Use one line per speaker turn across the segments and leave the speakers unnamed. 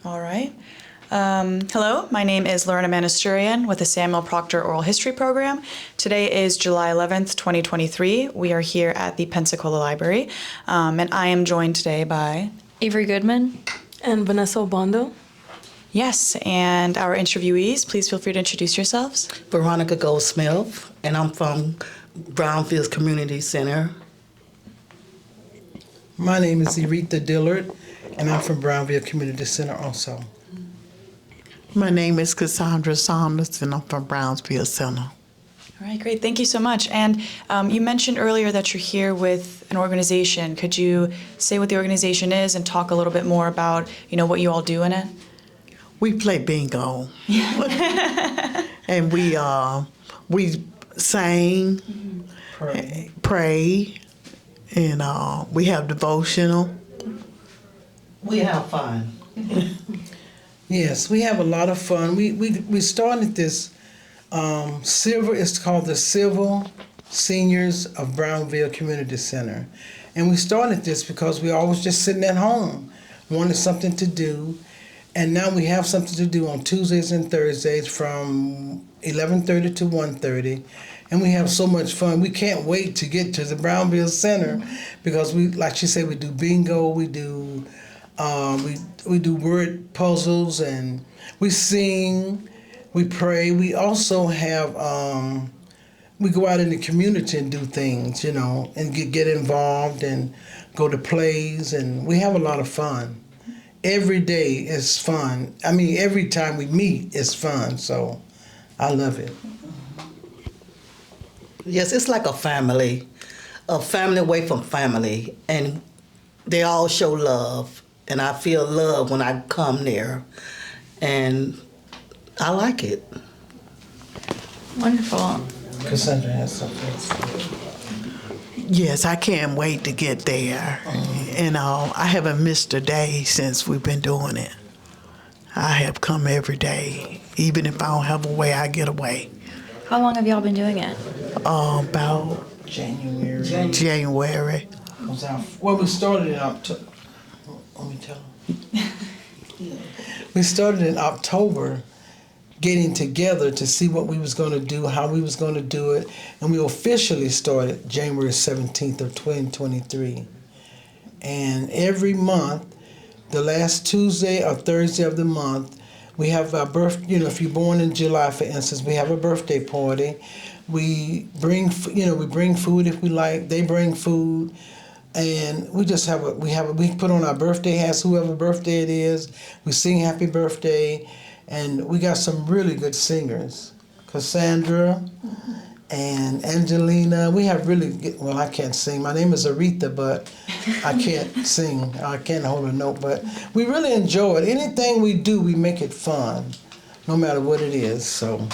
All right. Hello, my name is Lorena Manasturean with the Samuel Proctor Oral History Program. Today is July 11th, 2023. We are here at the Pensacola Library, and I am joined today by
Avery Goodman
and Vanessa Obando.
Yes, and our interviewees, please feel free to introduce yourselves.
Veronica Goldsmith, and I'm from Brownfields Community Center.
My name is Eretha Dillard, and I'm from Brownfield Community Center also.
My name is Cassandra Saunders, and I'm from Brownsville Center.
All right, great. Thank you so much. And you mentioned earlier that you're here with an organization. Could you say what the organization is and talk a little bit more about, what you all do in it?
We play bingo. And we sing, pray, and we have devotional.
We have fun.
Yes, we have a lot of fun. We started this it's called the Civil Seniors of Brownville Community Center. And we started this because we always just sitting at home, wanted something to do. And now we have something to do on Tuesdays and Thursdays from 11:30 to 1:30. And we have so much fun. We can't wait to get to the Brownville Center because like she said, we do bingo, we do word puzzles, and we sing, we pray. We also have, we go out in the community and do things, and get involved and go to plays, and we have a lot of fun. Every day is fun. I mean, every time we meet is fun, so I love it.
Yes, it's like a family away from family, and they all show love, and I feel love when I come there, and I like it.
Wonderful.
Cassandra has something.
Yes, I can't wait to get there. And I haven't missed a day since we've been doing it. I have come every day. Even if I don't have a way, I get away.
How long have y'all been doing it?
About January.
Well, we started in October. Let me tell them. We started in October, getting together to see what we was going to do, how we was going to do it, and we officially started January 17th of 2023. And every month, the last Tuesday or Thursday of the month, we have our birthday. If you're born in July, for instance, we have a birthday party. We bring food if we like. They bring food. And we just we put on our birthday hats, whoever birthday it is. We sing happy birthday, and we got some really good singers. Cassandra and Angelina. We have really good, well, I can't sing. My name is Eretha, but I can't sing. I can't hold a note, but we really enjoy it. Anything we do, we make it fun, no matter what it is, so.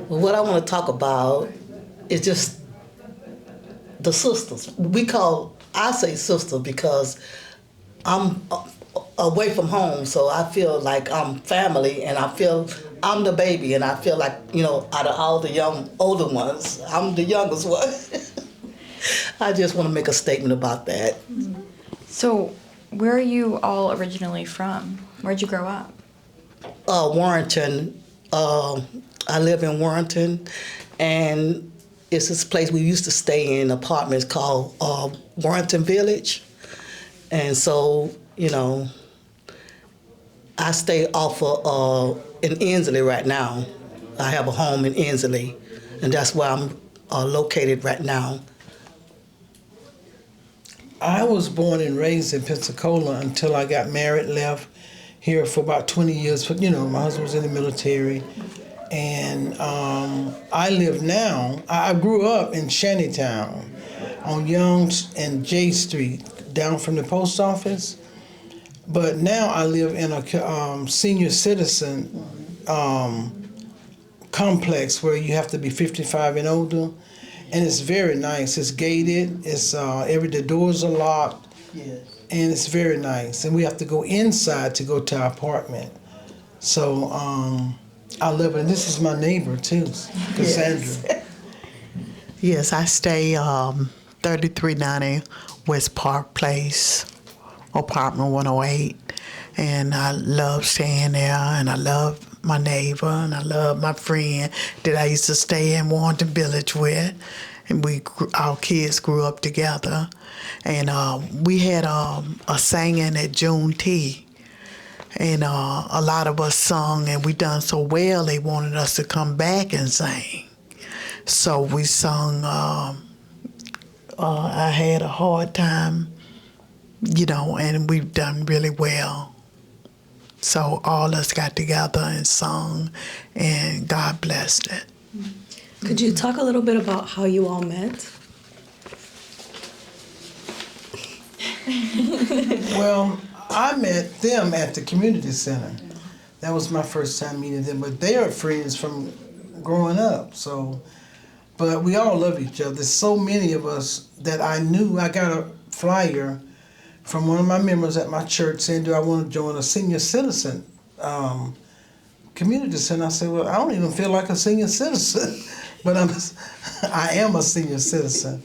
What I want to talk about is just the sisters. I say sisters because I'm away from home, so I feel like I'm family, and I feel I'm the baby, and I feel like, out of all the older ones, I'm the youngest one. I just want to make a statement about that.
So, where are you all originally from? Where'd you grow up?
Warrenton. I live in Warrenton, and it's this place we used to stay in apartments called Warrenton Village. And so, I stay off of in Inslee right now. I have a home in Inslee, and that's where I'm located right now.
I was born and raised in Pensacola until I got married, left here for about 20 years. But, my husband was in the military. And I live now, I grew up in Shantytown, on Young and J Street, down from the post office. But now I live in a senior citizen complex where you have to be 55 and older, and it's very nice. It's gated. It's the doors are locked,
Yes.
and it's very nice. And we have to go inside to go to our apartment. So I love it. And this is my neighbor too, Cassandra.
Yes, I stay 3390 West Park Place, apartment 108, and I love staying there, and I love my neighbor, and I love my friend that I used to stay in Warrenton Village with, and our kids grew up together, and we had a singing at June Tea, and a lot of us sung, and we done so well they wanted us to come back and sing, so we sung. I had a hard time, and we've done really well. So all us got together and sung, and God blessed it.
Could you talk a little bit about how you all met?
Well, I met them at the community center. That was my first time meeting them, but they are friends from growing up. So, but we all love each other. There's so many of us that I knew. I got a flyer from one of my members at my church saying, do I want to join a senior citizen community center? I said, well, I don't even feel like a senior citizen, but I am a senior citizen.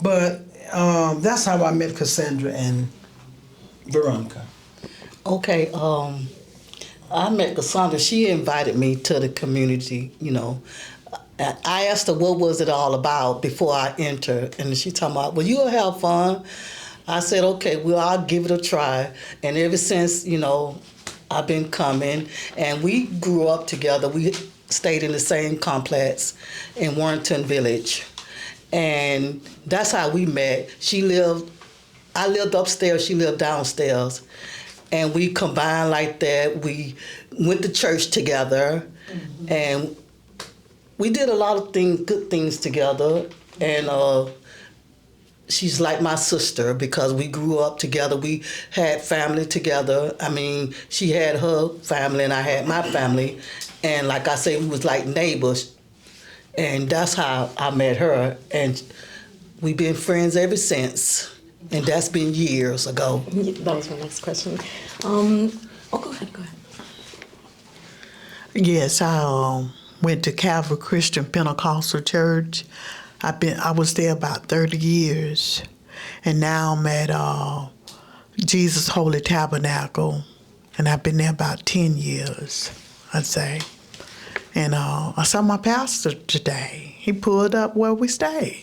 But that's how I met Cassandra and Veronica.
Okay, I met Cassandra. She invited me to the community, I asked her what was it all about before I entered, and she talking about, well, you'll have fun. I said, okay, well, I'll give it a try. And ever since, I've been coming, and we grew up together. We stayed in the same complex in Warrenton Village, and that's how we met. I lived upstairs, she lived downstairs, and we combined like that. We went to church together, and we did a lot of good things together, and she's like my sister because we grew up together. We had family together. I mean, she had her family and I had my family, and like I say, we was like neighbors, and that's how I met her, and we've been friends ever since, and that's been years ago.
That was my next question. Go ahead.
Yes, I went to Calvary Christian Pentecostal Church. I was there about 30 years, and now I'm at Jesus Holy Tabernacle, and I've been there about 10 years, I'd say. And I saw my pastor today. He pulled up where we stay.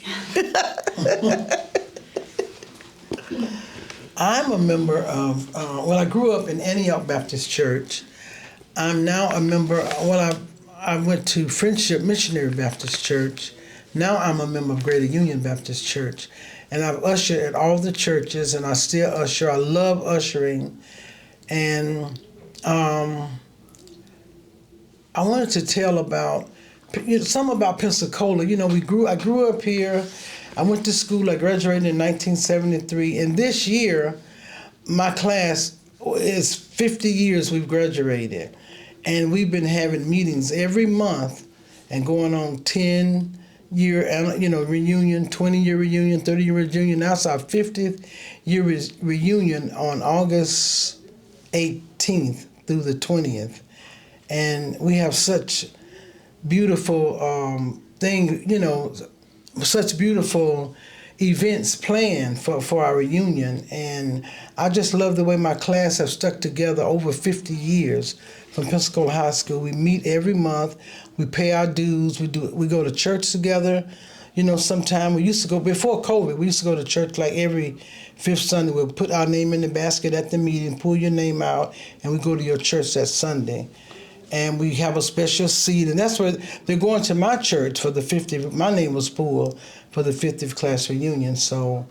I'm a member of, I grew up in Antioch Baptist Church. I'm now a member, I went to Friendship Missionary Baptist Church. Now I'm a member of Greater Union Baptist Church. And I've ushered at all the churches, and I still usher. I love ushering. And I wanted to tell about something about Pensacola. I grew up here. I went to school. I graduated in 1973. And this year, my class is 50 years we've graduated. And we've been having meetings every month and going on 10-year, reunion, 20-year reunion, 30-year reunion. Now it's our 50th year reunion on August 18th through the 20th. And we have such beautiful such beautiful events planned for our reunion. And I just love the way my class have stuck together over 50 years from Pensacola High School. We meet every month. We pay our dues. We go to church together. Sometime we used to go, before COVID, we used to go to church like every fifth Sunday. We'll put our name in the basket at the meeting, pull your name out, and we go to your church that Sunday. And we have a special seat, and that's where they're going to my church for the 50th. My name was pulled for the 50th class reunion, so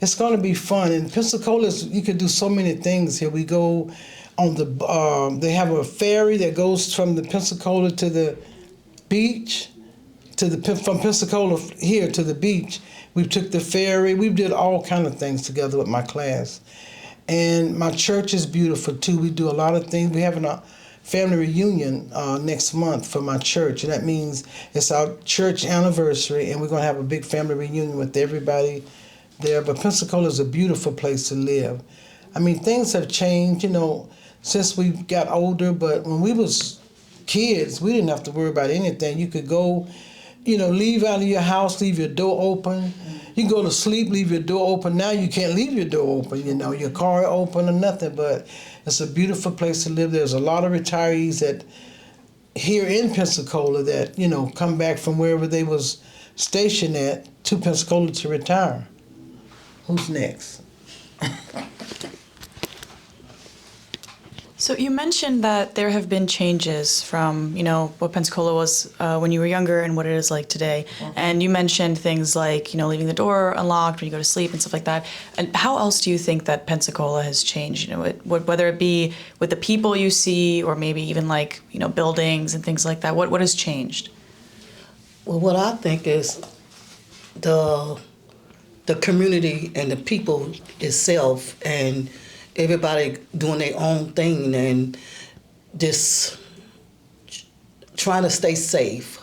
it's going to be fun. And Pensacola, you could do so many things here. We go on they have a ferry that goes from the Pensacola to the beach, from Pensacola here to the beach. We took the ferry. We did all kind of things together with my class. And my church is beautiful too. We do a lot of things. We're having a family reunion next month for my church, and that means it's our church anniversary, and we're going to have a big family reunion with everybody there. But Pensacola is a beautiful place to live. I mean, things have changed, you know, since we got older, but when we was kids, we didn't have to worry about anything. You could go, you know, leave out of your house, leave your door open. You can go to sleep, leave your door open. Now you can't leave your door open, you know, your car open or nothing, but it's a beautiful place to live. There's a lot of retirees that here in Pensacola that, you know, come back from wherever they was stationed at to Pensacola to retire. Who's next?
So you mentioned that there have been changes from, you know, what Pensacola was when you were younger and what it is like today. And you mentioned things like, you know, leaving the door unlocked when you go to sleep and stuff like that. And how else do you think that Pensacola has changed? You know, whether it be with the people you see or maybe even like, you know, buildings and things like that. What has changed?
Well, what I think is the community and the people itself, and everybody doing their own thing and just trying to stay safe.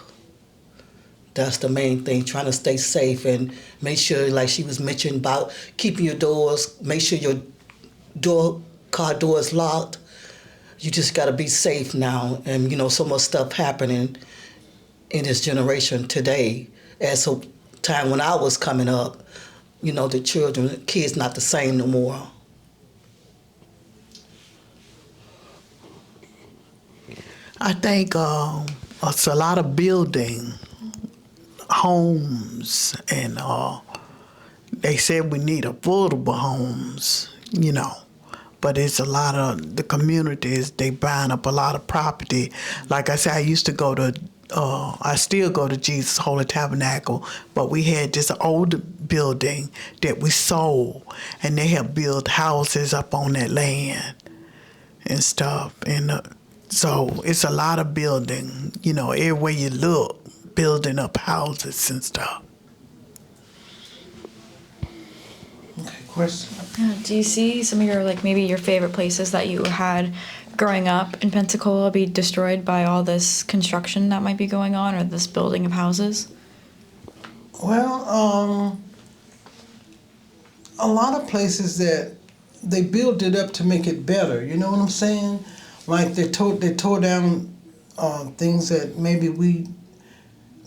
That's the main thing, trying to stay safe and make sure, like she was mentioning about keeping your doors, make sure your car door is locked. You just got to be safe now. And, you know, so much stuff happening in this generation today. As a time when I was coming up, you know, the kids not the same no more.
I think it's a lot of building, homes, and they said we need affordable homes, you know. But it's a lot of the communities, they buying up a lot of property. Like I said, I used to go to, I still go to Jesus Holy Tabernacle, but we had this old building that we sold, and they have built houses up on that land and stuff. And so it's a lot of building, you know, everywhere you look, building up houses and stuff.
Okay, question.
Do you see some of your, like, maybe your favorite places that you had growing up in Pensacola be destroyed by all this construction that might be going on, or this building of houses?
Well, a lot of places that they built it up to make it better, you know what I'm saying? Like they tore down things that maybe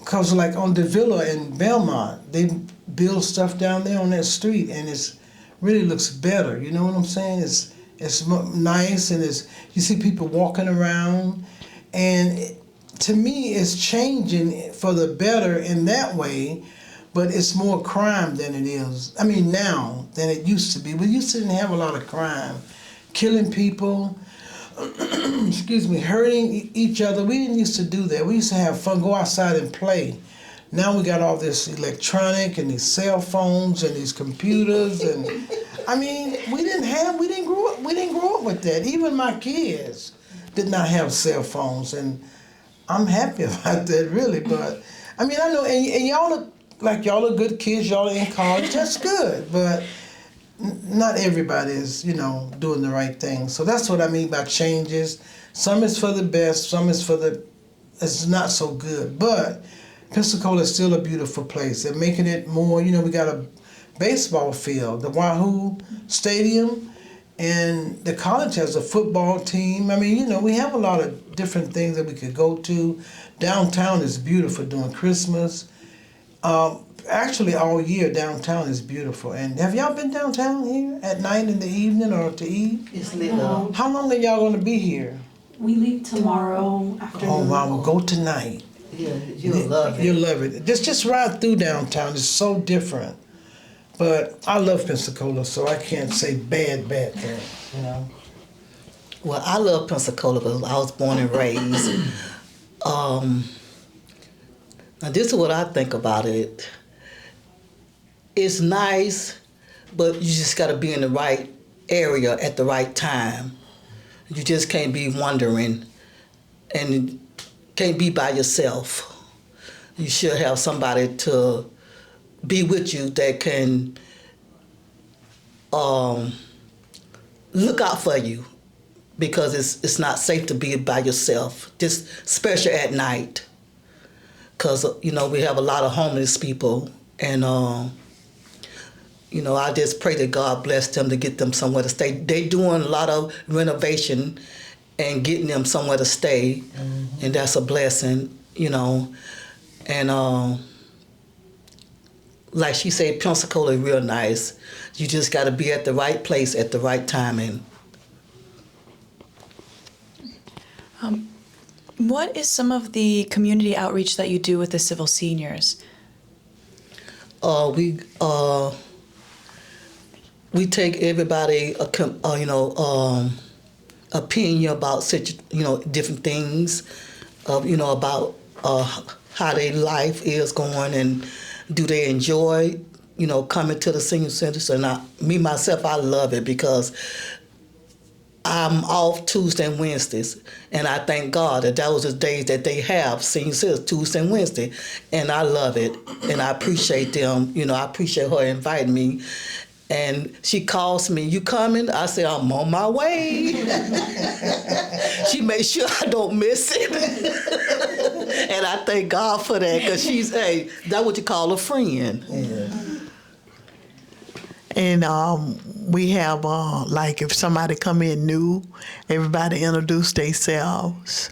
cause like on Davila in Belmont, they build stuff down there on that street, and it's really looks better. You know what I'm saying? It's nice, and you see people walking around, and to me, it's changing for the better in that way. But it's more crime than it is. I mean, now than it used to be. We used to didn't have a lot of crime, killing people. Excuse me, hurting each other. We didn't used to do that. We used to have fun, go outside and play. Now we got all this electronic and these cell phones and these computers, and I mean, we didn't grow up with that. Even my kids did not have cell phones, and I'm happy about that, really. But I mean, I know, and y'all are good kids. Y'all are in college. That's good, but not everybody is, you know, doing the right thing. So that's what I mean by changes. Some is for the best, some is it's not so good. But Pensacola is still a beautiful place. They're making it more, you know, we got a baseball field, the Wahoo Stadium, and the college has a football team. I mean, you know, we have a lot of different things that we could go to. Downtown is beautiful during Christmas. Actually, all year downtown is beautiful. And have y'all been downtown here at night in the evening or to eat?
It's lit up.
How long are y'all going to be here?
We leave tomorrow afternoon.
Oh, wow, we'll go tonight.
Yeah, you'll love it.
You'll love it. Just ride through downtown. It's so different. But I love Pensacola, so I can't say bad things, you know.
Well, I love Pensacola because I was born and raised. Now, this is what I think about it. It's nice, but you just got to be in the right area at the right time. You just can't be wandering and can't be by yourself. You should have somebody to be with you, that can look out for you, because it's not safe to be by yourself, just especially at night. Because, you know, we have a lot of homeless people, and, you know, I just pray that God bless them to get them somewhere to stay. They doing a lot of renovation and getting them somewhere to stay, and that's a blessing, you know. And like she said, Pensacola is real nice. You just got to be at the right place at the right time. And
What is some of the community outreach that you do with the civil seniors?
we take everybody, opinion about different things, about how their life is going, and do they enjoy, coming to the senior centers. And myself, I love it, because I'm off Tuesday and Wednesdays, and I thank God that those are the days that they have senior centers, Tuesday and Wednesday, and I love it, and I appreciate them. I appreciate her inviting me. And she calls me, "You coming?" I say, "I'm on my way." She makes sure I don't miss it. And I thank God for that, because that's what you call a friend.
Yeah.
And we have, like, if somebody come in new, everybody introduce themselves.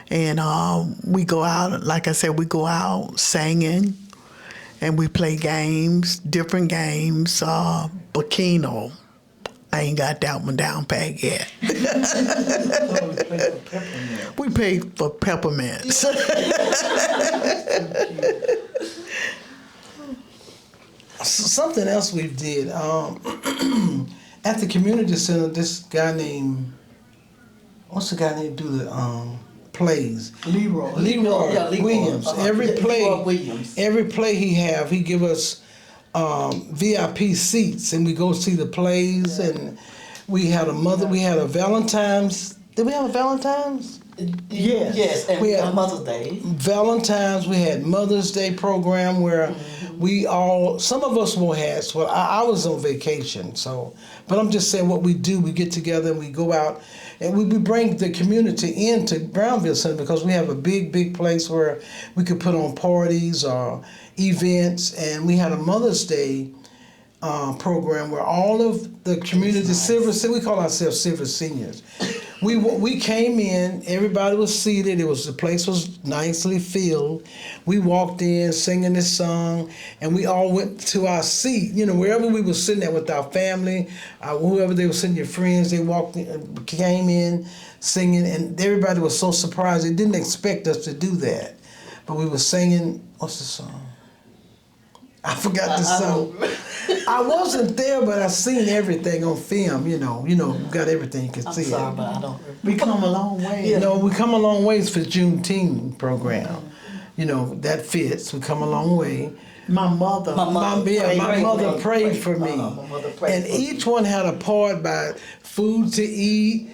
And we go out, like I said, we go out singing, and we play games, different games. Bikino, I ain't got that one down pat yet. We pay for peppermints.
Something else we did at the community center. This guy named, what's the guy named do the plays? Leroy Williams.
Leroy Williams.
Every play he give us VIP seats, and we go see the plays. And we had a Valentine's. Did we have a Valentine's?
Yes, and
we had
Mother's Day.
Valentine's. We had Mother's Day program where some of us wore hats. Well, I was on vacation, but I'm just saying what we do. We get together and we go out, and we bring the community into Brownville Center, because we have a big place where we could put on parties or events. And we had a Mother's Day program where all of the community, we call ourselves silver seniors. We came in, everybody was seated, the place was nicely filled. We walked in singing this song, and we all went to our seat, wherever we were sitting at with our family, whoever they were sitting, your friends, they came in singing, and everybody was so surprised. They didn't expect us to do that. But we were singing, what's the song? I forgot the song. I wasn't there, but I seen everything on film. You got everything you can see.
I'm sorry, but I don't.
We come a long way.
We come a long ways for Juneteenth program. That fits. We come a long way.
My mother
prayed for me. And each one had a part by food to eat,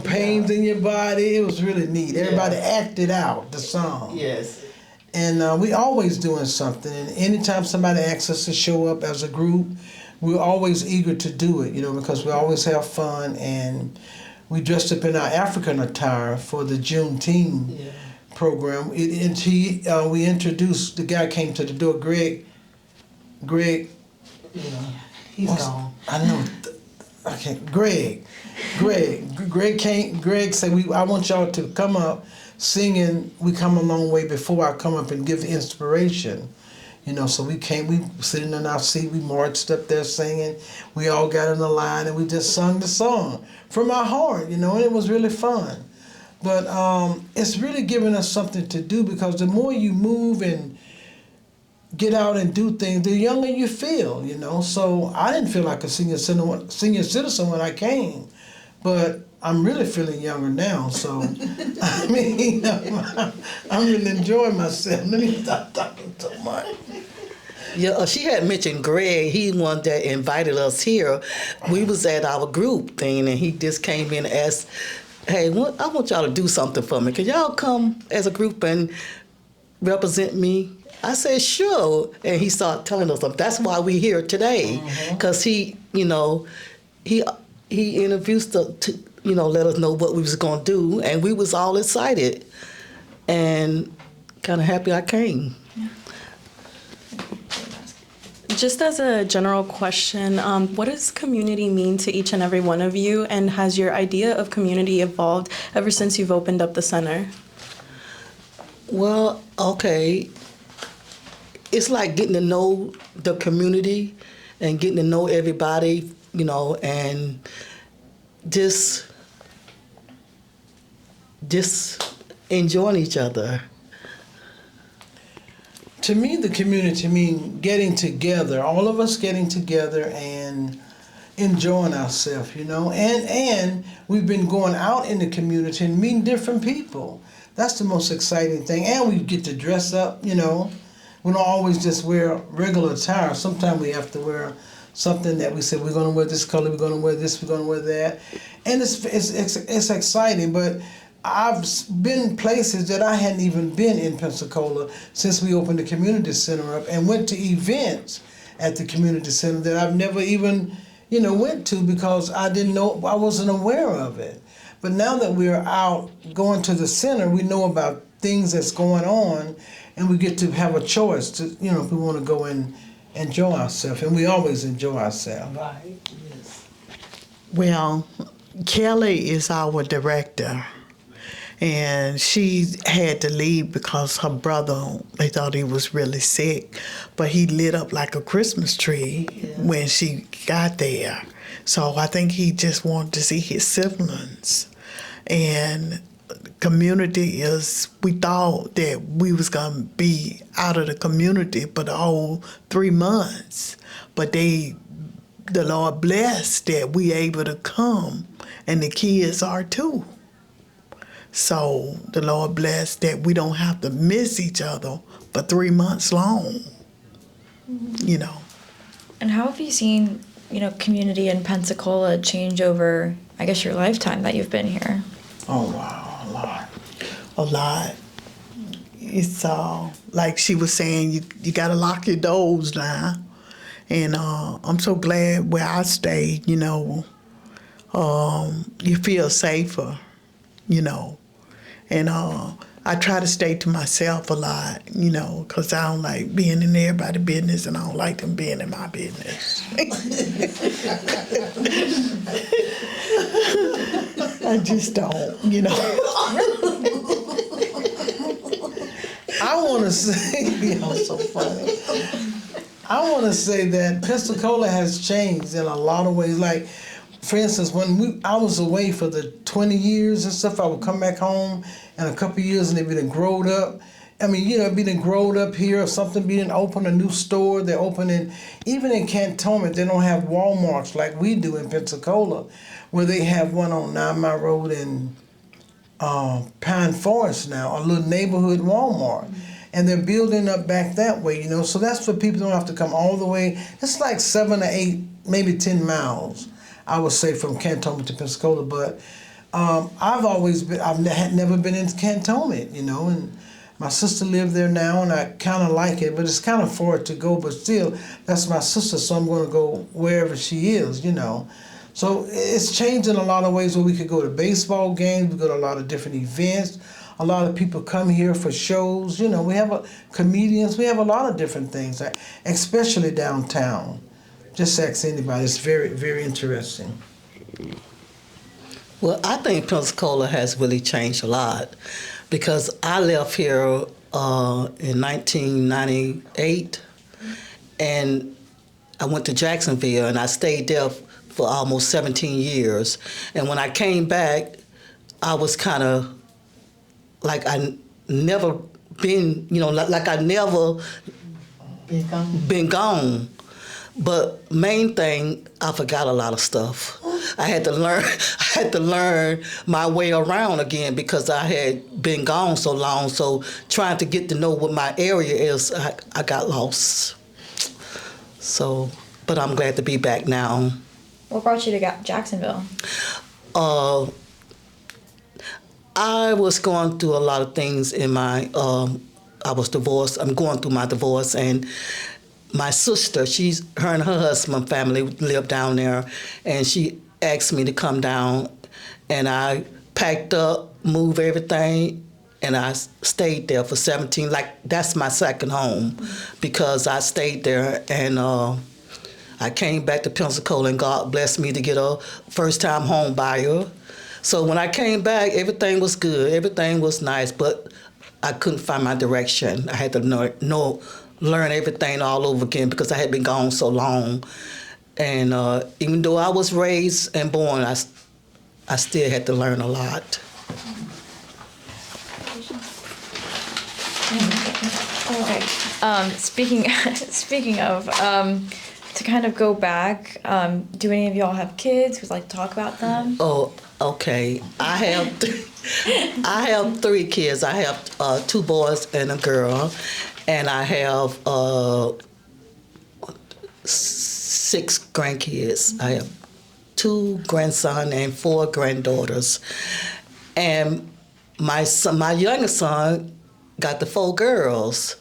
pains in your body. It was really neat. Everybody acted out the song.
Yes.
And we always doing something. And anytime somebody asks us to show up as a group, we're always eager to do it, because we always have fun. And we dressed up in our African attire for the Juneteenth program. We introduced, the guy came to the door, Greg,
He's gone.
I know. Okay, Greg said, I want y'all to come up singing "We Come a Long Way" before I come up and give the inspiration. So we sitting in our seat, we marched up there singing. We all got in the line, and we just sung the song from our heart, and it was really fun. But it's really giving us something to do, because the more you move and get out and do things, the younger you feel, So I didn't feel like a senior citizen when I came, but I'm really feeling younger now, so I mean, I'm really enjoying myself. Let me stop talking so much.
Yeah, she had mentioned Greg. He one that invited us here. We was at our group thing, and he just came in and asked, "Hey, I want y'all to do something for me. Could y'all come as a group and represent me?" I said, sure. And he started telling us, that's why we're here today. Because he introduced us to, let us know what we was going to do. And we was all excited and kind of happy I came.
Just as a general question, what does community mean to each and every one of you? And has your idea of community evolved ever since you've opened up the center?
Well, okay. It's like getting to know the community and getting to know everybody, and just enjoying each other.
To me, the community means getting together, all of us getting together and enjoying ourselves, and we've been going out in the community and meeting different people. That's the most exciting thing. And we get to dress up, We don't always just wear regular attire. Sometimes we have to wear something that we said, we're going to wear this color, we're going to wear this, we're going to wear that. And it's exciting, but I've been places that I hadn't even been in Pensacola since we opened the community center up, and went to events at the community center that I've never even, went to because I wasn't aware of it. But now that we're out going to the center, we know about things that's going on, and we get to have a choice to, if we want to go and enjoy ourselves, and we always enjoy ourselves.
Right, yes.
Well, Kelly is our director. And she had to leave because her brother, they thought he was really sick, but he lit up like a Christmas tree when she got there. So I think he just wanted to see his siblings. And community we thought that we was gonna be out of the community for the whole 3 months. But the Lord blessed that we able to come, and the kids are too. So the Lord bless that we don't have to miss each other for 3 months long,
And how have you seen, community in Pensacola change over, I guess, your lifetime that you've been here?
Oh, wow, a lot.
A lot. It's like she was saying, you got to lock your doors now. And I'm so glad where I stayed, you feel safer, And I try to stay to myself a lot, because I don't like being in everybody's business, and I don't like them being in my business. I just don't,
I want to say, I'm so funny. I want to say that Pensacola has changed in a lot of ways. Like, for instance, when I was away for the 20 years and stuff, I would come back home in a couple of years and they'd been growed up. I mean, being growed up here or something, being open a new store. They're opening, even in Cantonment, they don't have Walmarts like we do in Pensacola, where they have one on 9 Mile Road in Pine Forest now, a little neighborhood Walmart. And they're building up back that way, So that's for people who don't have to come all the way. It's like 7 or 8, maybe 10 miles. I would say from Cantonment to Pensacola, but I've never been in Cantonment, and my sister lived there now, and I kind of like it, but it's kind of far to go, but still, that's my sister, so I'm going to go wherever she is, So it's changed in a lot of ways where we could go to baseball games, we go to a lot of different events, a lot of people come here for shows, we have comedians, we have a lot of different things, especially downtown. Just ask anybody. It's very, very interesting.
Well, I think Pensacola has really changed a lot because I left here in 1998 and I went to Jacksonville and I stayed there for almost 17 years. And when I came back, I was kind of like I never been, like I never been gone. But main thing, I forgot a lot of stuff. I had to learn my way around again because I had been gone so long. So trying to get to know what my area is, I got lost. So, but I'm glad to be back now.
What brought you to Jacksonville?
I was going through a lot of things in my I was divorced. I'm going through my divorce, and my sister, her and her husband family live down there, and she asked me to come down, and I packed up, moved everything, and I stayed there for 17. That's my second home, because I stayed there, and I came back to Pensacola, and God blessed me to get a first-time home buyer. So when I came back, everything was good, everything was nice, but I couldn't find my direction. I had to learn everything all over again because I had been gone so long. And even though I was raised and born, I still had to learn a lot.
Okay. Speaking of, to kind of go back, do any of y'all have kids? Would like to talk about them?
Oh, okay. I have 3 kids. I have 2 boys and a girl. And I have 6 grandkids. I have 2 grandsons and 4 granddaughters. And my youngest son got the 4 girls.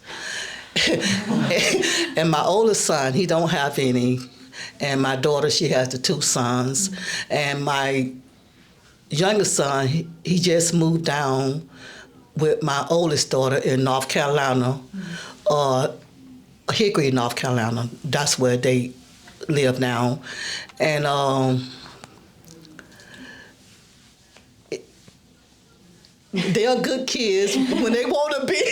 And my oldest son, he don't have any. And my daughter, she has the 2 sons. And my youngest son, he just moved down with my oldest daughter in North Carolina, Hickory, North Carolina. That's where they live now. And they're good kids when they want to be.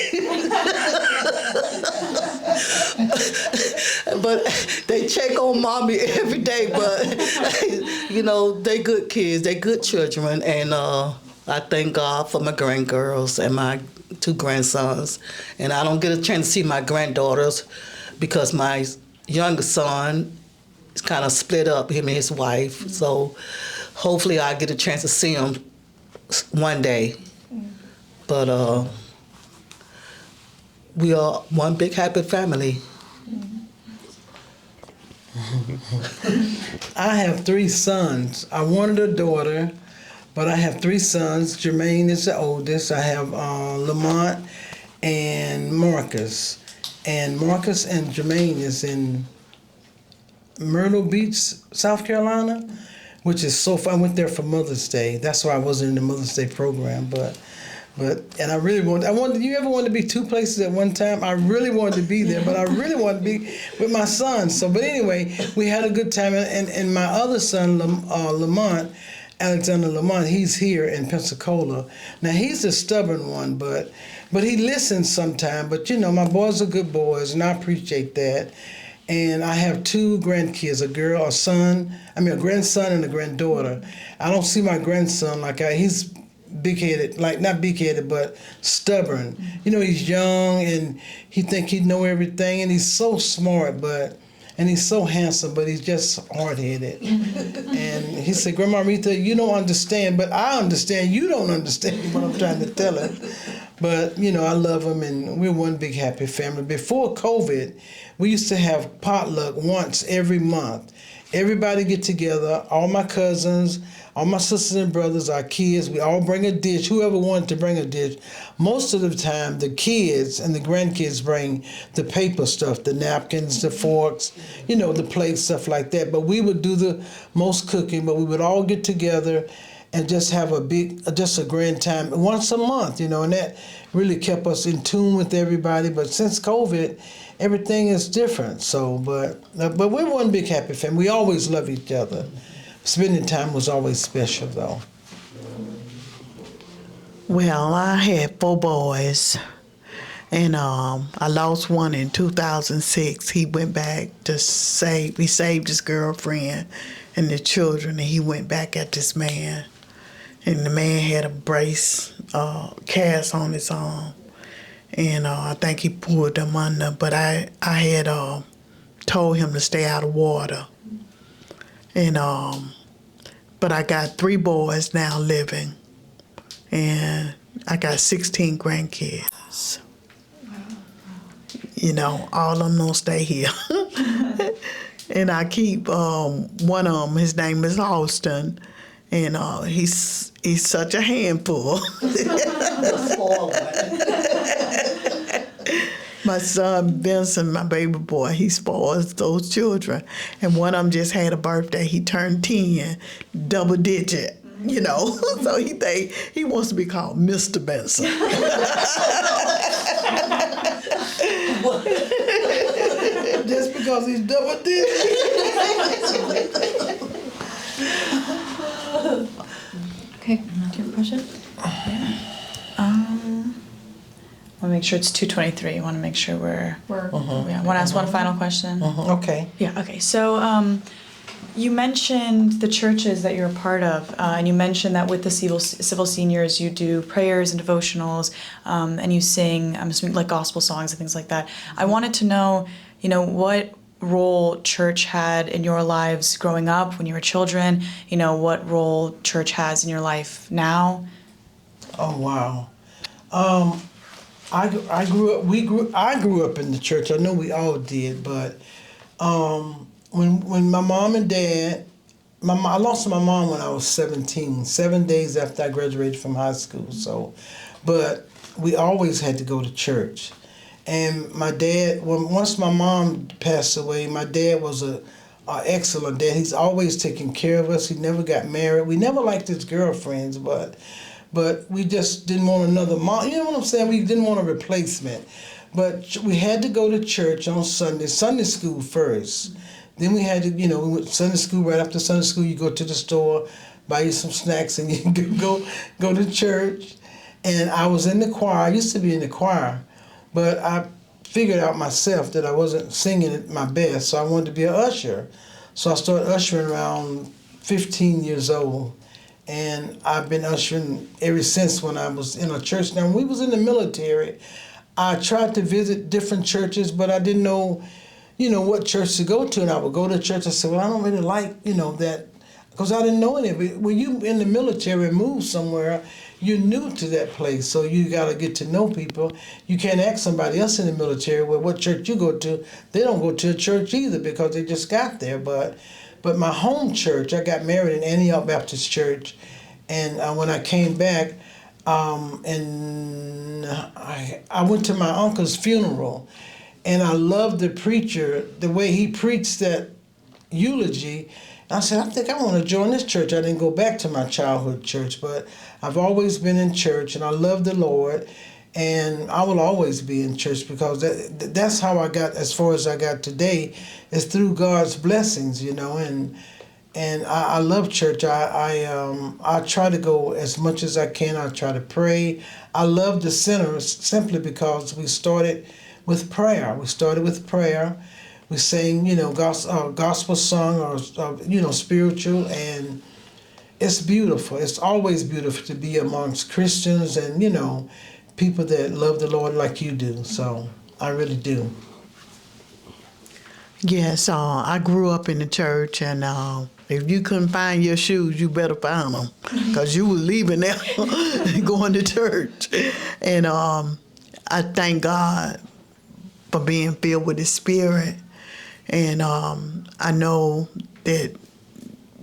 But they check on mommy every day. But, you know, they good kids. They good children. And I thank God for my grandgirls and my 2 grandsons. And I don't get a chance to see my granddaughters because my youngest son is kind of split up, him and his wife. Mm-hmm. So hopefully I get a chance to see them one day. Mm-hmm. But we are one big happy family.
I have 3 sons. I wanted a daughter, but I have 3 sons. Jermaine is the oldest. I have Lamont and Marcus. And Marcus and Jermaine is in Myrtle Beach, South Carolina, which is so fun. I went there for Mother's Day. That's why I wasn't in the Mother's Day program, but I really wanted, you ever wanted to be 2 places at one time? I really wanted to be there, but I really wanted to be with my son. So, but anyway, we had a good time. And my other son, Lamont, Alexander Lamont, he's here in Pensacola. Now, he's a stubborn one, but he listens sometimes. But, you know, my boys are good boys, and I appreciate that. And I have 2 grandkids, a grandson and a granddaughter. I don't see my grandson he's big-headed, not big-headed, but stubborn. You know, he's young, and he think he know everything, and he's so smart, and he's so handsome, but he's just hard-headed. And he said, Grandma Aretha, you don't understand, but I understand. You don't understand what I'm trying to tell him. But, you know, I love him, and we're one big happy family. Before COVID, we used to have potluck once every month. Everybody get together, all my cousins, all my sisters and brothers, our kids, we all bring a dish, whoever wanted to bring a dish. Most of the time, the kids and the grandkids bring the paper stuff, the napkins, the forks, you know, the plates, stuff like that. But we would do the most cooking, but we would all get together and just have a grand time once a month, you know, and that really kept us in tune with everybody. But since COVID, everything is different. So, but we're one big happy family. We always love each other. Spending time was always special, though.
Well, I had 4 boys, and I lost one in 2006. He went back to he saved his girlfriend and the children, and he went back at this man. And the man had a brace, cast on his arm, and I think he pulled them under, but I had told him to stay out of water. And but I got 3 boys now living, and I got 16 grandkids. Wow. You know, all of them don't stay here. And I keep one of them. His name is Austin, and he's such a handful. My son Vincent, my baby boy, he spoils those children. And one of them just had a birthday. He turned 10, double digit. So he wants to be called Mr. Benson.
Just because he's double digit.
Okay, do you have a question?
I want to make sure it's 2:23. I want to make sure we're. Yeah. Want to ask one final question?
Okay.
Yeah. Okay. So, you mentioned the churches that you're a part of, and you mentioned that with the civil seniors, you do prayers and devotionals, and you sing, I'm assuming, like gospel songs and things like that. I wanted to know, what role church had in your lives growing up when you were children. What role church has in your life now.
Oh wow. I grew up in the church. I know we all did, but when my mom and dad, I lost my mom when I was 17, 7 days after I graduated from high school. So, but we always had to go to church. And my dad, once my mom passed away, my dad was a excellent dad. He's always taken care of us. He never got married. We never liked his girlfriends, but we just didn't want another mom. You know what I'm saying? We didn't want a replacement. But we had to go to church on Sunday school first. Then we had to, we went to Sunday school. Right after Sunday school, you go to the store, buy you some snacks, and you go to church. And I was in the choir. I used to be in the choir, but I figured out myself that I wasn't singing at my best, so I wanted to be an usher. So I started ushering around 15 years old. And I've been ushering ever since when I was in a church. Now, when we was in the military, I tried to visit different churches, but I didn't know, what church to go to. And I would go to church and say, well, I don't really like, that, because I didn't know any of it. When you in the military and move somewhere, you're new to that place, so you got to get to know people. You can't ask somebody else in the military, well, what church you go to. They don't go to a church either because they just got there. But my home church, I got married in Antioch Baptist Church, and when I came back, and I went to my uncle's funeral, and I loved the preacher, the way he preached that eulogy. And I said, I think I want to join this church. I didn't go back to my childhood church, but I've always been in church, and I love the Lord, and I will always be in church because that's how I got as far as I got today, is through God's blessings, and I love church. I try to go as much as I can. I try to pray. I love the center simply because we started with prayer. We sang, gospel song or spiritual, and it's beautiful. It's always beautiful to be amongst Christians and people that love the Lord like you do. So I really do.
Yes, I grew up in the church, and if you couldn't find your shoes, you better find them, because you were leaving there and going to church. And I thank God for being filled with His Spirit, and I know that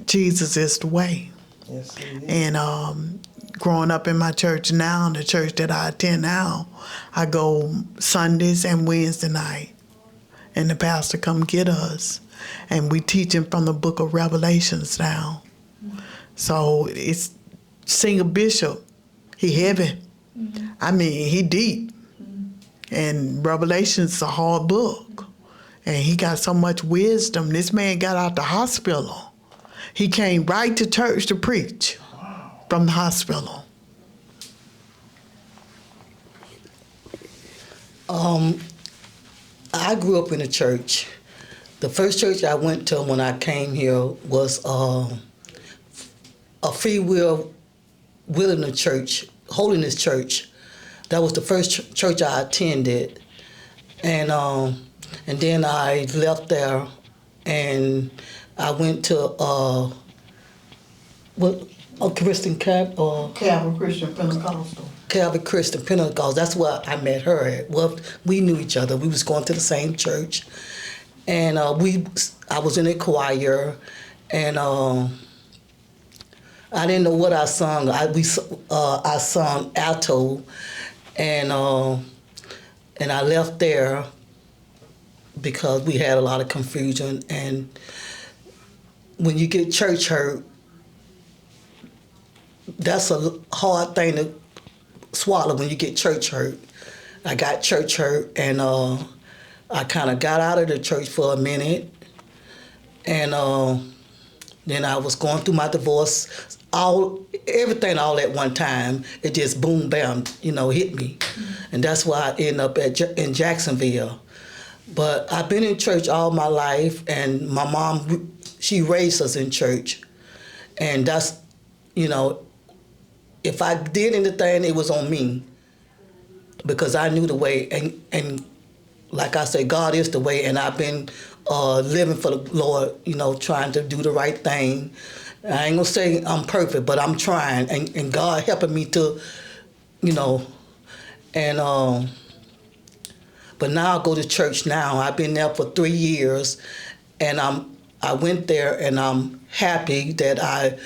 Jesus is the way.
Yes, he is.
And growing up in my church now, the church that I attend now, I go Sundays and Wednesday night. And the pastor come get us, and we teaching from the book of Revelations now. So it's Senior Bishop, he heavy. I mean, he deep. And Revelations is a hard book. And he got so much wisdom. This man got out the hospital. He came right to church to preach from the hospital.
I grew up in a church. The first church I went to when I came here was a free will wilderness church, holiness church. That was the first church I attended, and then I left there, and I went to Calvary Christian Pentecostal. Calvary Christian Pentecostal. That's where I met her at. Well, we knew each other. We was going to the same church, and I was in a choir, and I didn't know what I sung. I sung alto, and And I left there because we had a lot of confusion. And when you get church hurt, that's a hard thing to swallow when you get church hurt. I got church hurt, and I kind of got out of the church for a minute. And then I was going through my divorce, everything all at one time. It just boom, bam, hit me. And that's why I ended up in Jacksonville. But I've been in church all my life, and my mom, she raised us in church. And that's, if I did anything, it was on me, because I knew the way. And like I say, God is the way, and I've been living for the Lord, trying to do the right thing. I ain't gonna say I'm perfect, but I'm trying, and God helping me to, and but now I go to church now. I've been there for 3 years, and I went there, and I'm happy that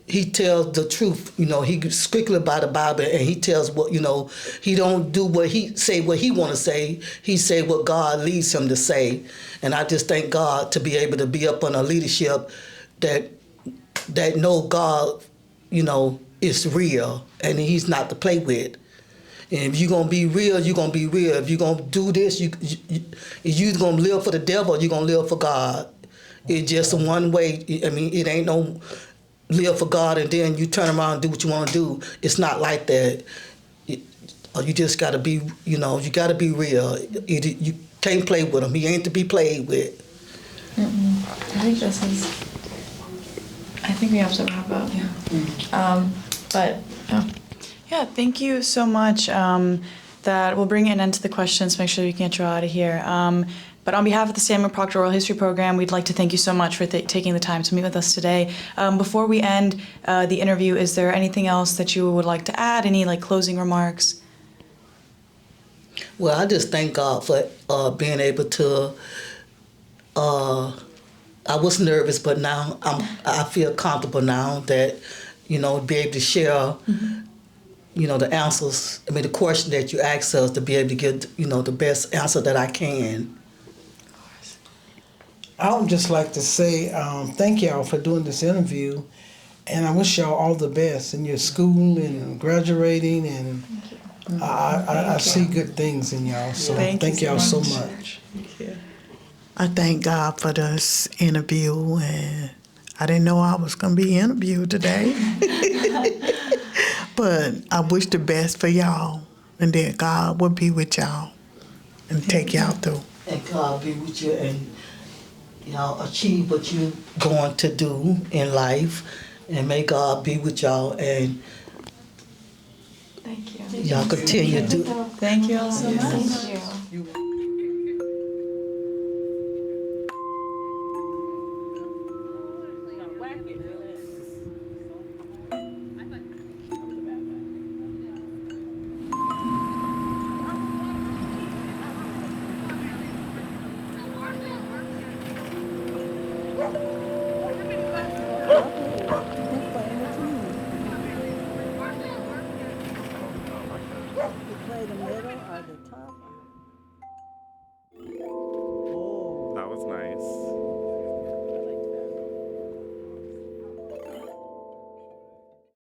he tells the truth. He's strictly by the Bible, and he tells what, he don't do what he want to say. He say what God leads him to say. And I just thank God to be able to be up on a leadership that know God, is real, and he's not to play with. And if you're going to be real, you're going to be real. If you're going to do this, you're going to live for the devil, or you're going to live for God. It's just one way. I mean, it ain't no live for God and then you turn around and do what you want to do. It's not like that. You just got to be, you got to be real. You can't play with him. He ain't to be played with.
I think we have to wrap up. Yeah.
Yeah, thank you so much. That will bring an end to the questions. Make sure we can get you out of here. But on behalf of the Samuel Proctor Oral History Program, we'd like to thank you so much for taking the time to meet with us today. Before we end the interview, is there anything else that you would like to add? Any closing remarks?
Well, I just thank God for being able to. I was nervous, but now I feel comfortable now that be able to share. The answers. I mean, the question that you asked us, to be able to give the best answer that I can.
I would just like to say thank y'all for doing this interview, and I wish y'all all the best in your school and graduating, and I see good things in y'all, so thank y'all so much.
Thank you.
I thank God for this interview, and I didn't know I was going to be interviewed today. But I wish the best for y'all, and that God will be with y'all and take y'all through.
And God be with you, and y'all achieve what you're going to do in life, and may God be with y'all, and
Thank you.
y'all continue to.
Thank you all so much.
Thank you.
Play the middle or the top.